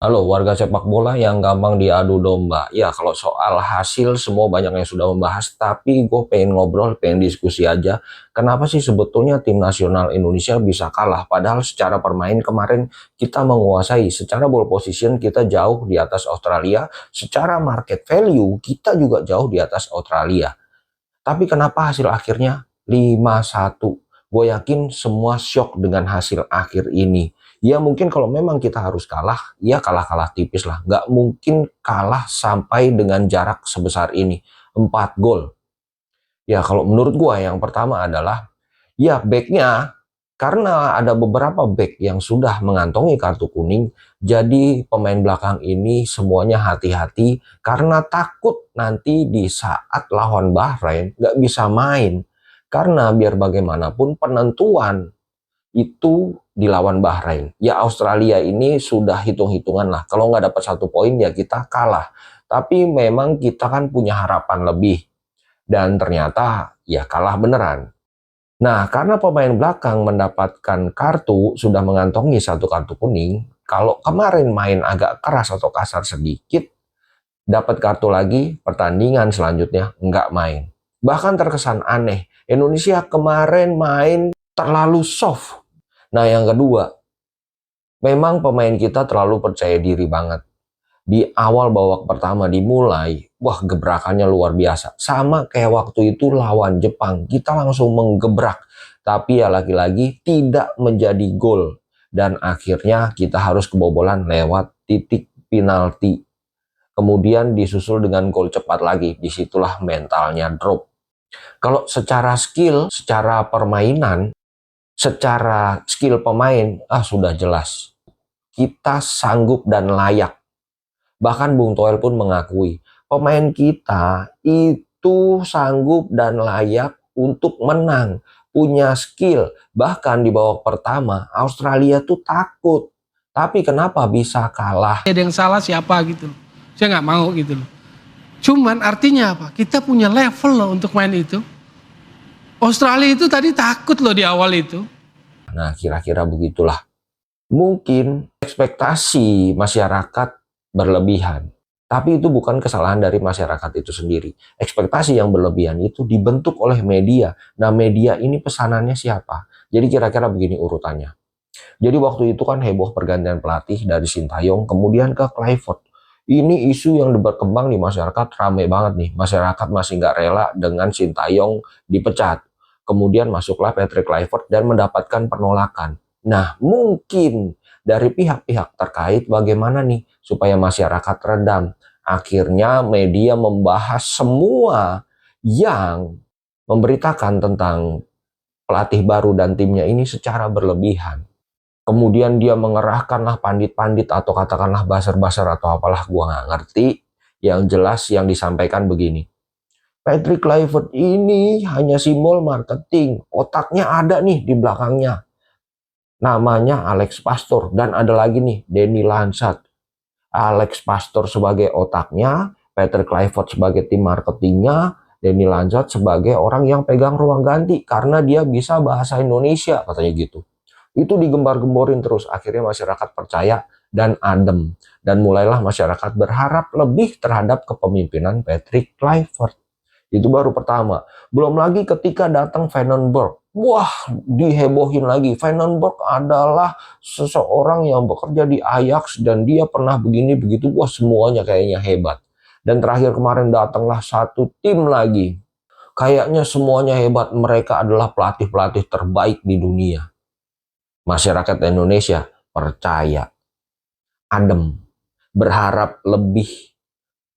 Halo, warga sepak bola yang gampang diadu domba. Ya, kalau soal hasil semua banyak yang sudah membahas, tapi gue pengen ngobrol, pengen diskusi aja. Kenapa sih sebetulnya tim nasional Indonesia bisa kalah? Padahal secara permain kemarin kita menguasai, secara ball position kita jauh di atas Australia, secara market value kita juga jauh di atas Australia. Tapi kenapa hasil akhirnya 5-1? Gue yakin semua shock dengan hasil akhir ini. Ya mungkin kalau memang kita harus kalah, ya kalah-kalah tipis lah. Nggak mungkin kalah sampai dengan jarak sebesar ini. 4 gol. Ya kalau menurut gue yang pertama adalah, ya backnya, karena ada beberapa back yang sudah mengantongi kartu kuning, jadi pemain belakang ini semuanya hati-hati karena takut nanti di saat lawan Bahrain nggak bisa main. Karena biar bagaimanapun penentuan itu dilawan Bahrain. Ya Australia ini sudah hitung-hitungan lah. Kalau nggak dapat 1 poin ya kita kalah. Tapi memang kita kan punya harapan lebih. Dan ternyata ya kalah beneran. Nah, karena pemain belakang mendapatkan kartu, sudah mengantongi 1 kartu kuning, kalau kemarin main agak keras atau kasar sedikit, dapat kartu lagi, pertandingan selanjutnya nggak main. Bahkan terkesan aneh, Indonesia kemarin main terlalu soft. Nah, yang kedua, memang pemain kita terlalu percaya diri banget. Di awal babak pertama dimulai, wah gebrakannya luar biasa. Sama kayak waktu itu lawan Jepang, kita langsung menggebrak. Tapi ya lagi-lagi tidak menjadi gol. Dan akhirnya kita harus kebobolan lewat titik penalti. Kemudian disusul dengan gol cepat lagi. Disitulah mentalnya drop. Kalau secara skill, secara permainan, secara skill pemain, sudah jelas. Kita sanggup dan layak. Bahkan Bung Toel pun mengakui, pemain kita itu sanggup dan layak untuk menang, punya skill. Bahkan di babak pertama, Australia tuh takut. Tapi kenapa bisa kalah? Ada yang salah siapa gitu loh. Saya nggak mau gitu loh. Cuman artinya apa? Kita punya level loh untuk main itu. Australia itu tadi takut loh di awal itu. Nah, kira-kira begitulah. Mungkin ekspektasi masyarakat berlebihan. Tapi itu bukan kesalahan dari masyarakat itu sendiri. Ekspektasi yang berlebihan itu dibentuk oleh media. Nah, media ini pesanannya siapa? Jadi kira-kira begini urutannya. Jadi waktu itu kan heboh pergantian pelatih dari Sintayong kemudian ke Clifford. Ini isu yang berkembang di masyarakat rame banget nih. Masyarakat masih nggak rela dengan Sintayong dipecat. Kemudian masuklah Patrick Clifford dan mendapatkan penolakan. Nah, mungkin dari pihak-pihak terkait bagaimana nih supaya masyarakat redam. Akhirnya media membahas semua yang memberitakan tentang pelatih baru dan timnya ini secara berlebihan. Kemudian dia mengerahkanlah pandit-pandit atau katakanlah buzzer-buzzer atau apalah gua nggak ngerti. Yang jelas yang disampaikan begini. Patrick Kluivert ini hanya simbol marketing. Otaknya ada nih di belakangnya. Namanya Alex Pastor. Dan ada lagi nih, Denny Lansat. Alex Pastor sebagai otaknya, Patrick Kluivert sebagai tim marketingnya, Denny Lansat sebagai orang yang pegang ruang ganti. Karena dia bisa bahasa Indonesia, katanya gitu. Itu digembar-gemborin terus. Akhirnya masyarakat percaya dan adem. Dan mulailah masyarakat berharap lebih terhadap kepemimpinan Patrick Kluivert. Itu baru pertama. Belum lagi ketika datang Vandenberg. Wah, dihebohin lagi. Vandenberg adalah seseorang yang bekerja di Ajax dan dia pernah begini begitu. Wah, semuanya kayaknya hebat. Dan terakhir kemarin datanglah satu tim lagi. Kayaknya semuanya hebat. Mereka adalah pelatih-pelatih terbaik di dunia. Masyarakat Indonesia percaya, adem, berharap lebih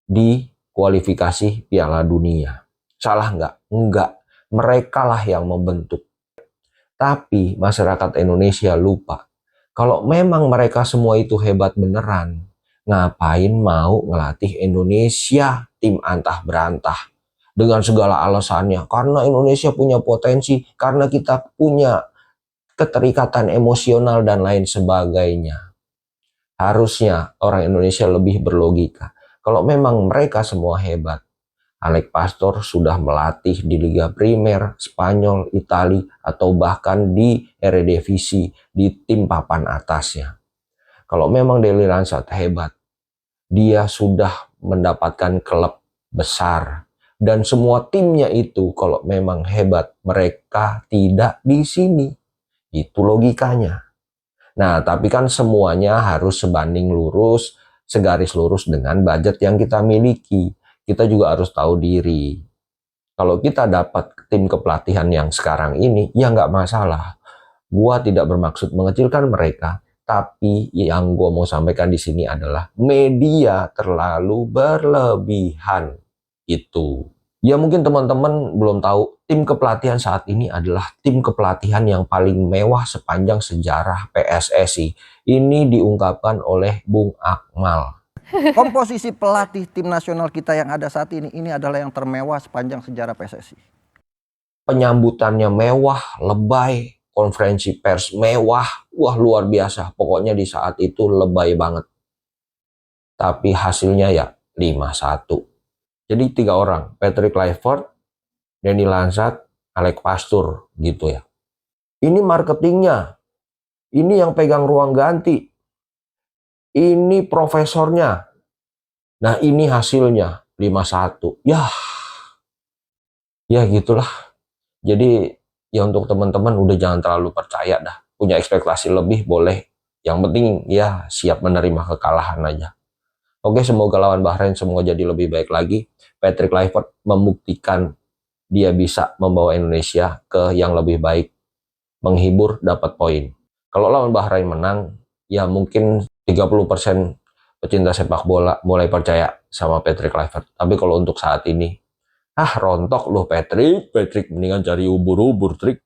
di kualifikasi Piala Dunia. Salah nggak? Enggak. Mereka lah yang membentuk. Tapi masyarakat Indonesia lupa. Kalau memang mereka semua itu hebat beneran, ngapain mau ngelatih Indonesia tim antah berantah? Dengan segala alasannya. Karena Indonesia punya potensi, karena kita punya keterikatan emosional dan lain sebagainya. Harusnya orang Indonesia lebih berlogika. Kalau memang mereka semua hebat, Alex Pastor sudah melatih di Liga Primer, Spanyol, Italia, atau bahkan di Eredivisie, di tim papan atasnya. Kalau memang Deli Ransat hebat, dia sudah mendapatkan klub besar. Dan semua timnya itu kalau memang hebat, mereka tidak di sini. Itu logikanya. Nah, tapi kan semuanya harus sebanding lurus, segaris lurus dengan budget yang kita miliki. Kita juga harus tahu diri. Kalau kita dapat tim kepelatihan yang sekarang ini, ya nggak masalah. Gua tidak bermaksud mengecilkan mereka, tapi yang gua mau sampaikan di sini adalah media terlalu berlebihan. Itu. Ya mungkin teman-teman belum tahu, tim kepelatihan saat ini adalah tim kepelatihan yang paling mewah sepanjang sejarah PSSI. Ini diungkapkan oleh Bung Akmal. Komposisi pelatih tim nasional kita yang ada saat ini adalah yang termewah sepanjang sejarah PSSI. Penyambutannya mewah, lebay, konferensi pers mewah, wah luar biasa. Pokoknya di saat itu lebay banget. Tapi hasilnya ya 5-1. Jadi 3 orang, Patrick Kluivert, Deli Ransat, Alex Pastoor gitu ya. Ini marketingnya, ini yang pegang ruang ganti, ini profesornya. Nah ini hasilnya 5-1. Ya gitulah. Jadi ya untuk teman-teman udah jangan terlalu percaya dah. Punya ekspektasi lebih boleh. Yang penting ya siap menerima kekalahan aja. Oke, semoga lawan Bahrain semoga jadi lebih baik lagi. Patrick Kluivert membuktikan dia bisa membawa Indonesia ke yang lebih baik. Menghibur, dapat poin. Kalau lawan Bahrain menang, ya mungkin 30% pecinta sepak bola mulai percaya sama Patrick Kluivert. Tapi kalau untuk saat ini, rontok loh Patrick mendingan cari ubur-ubur, Trik.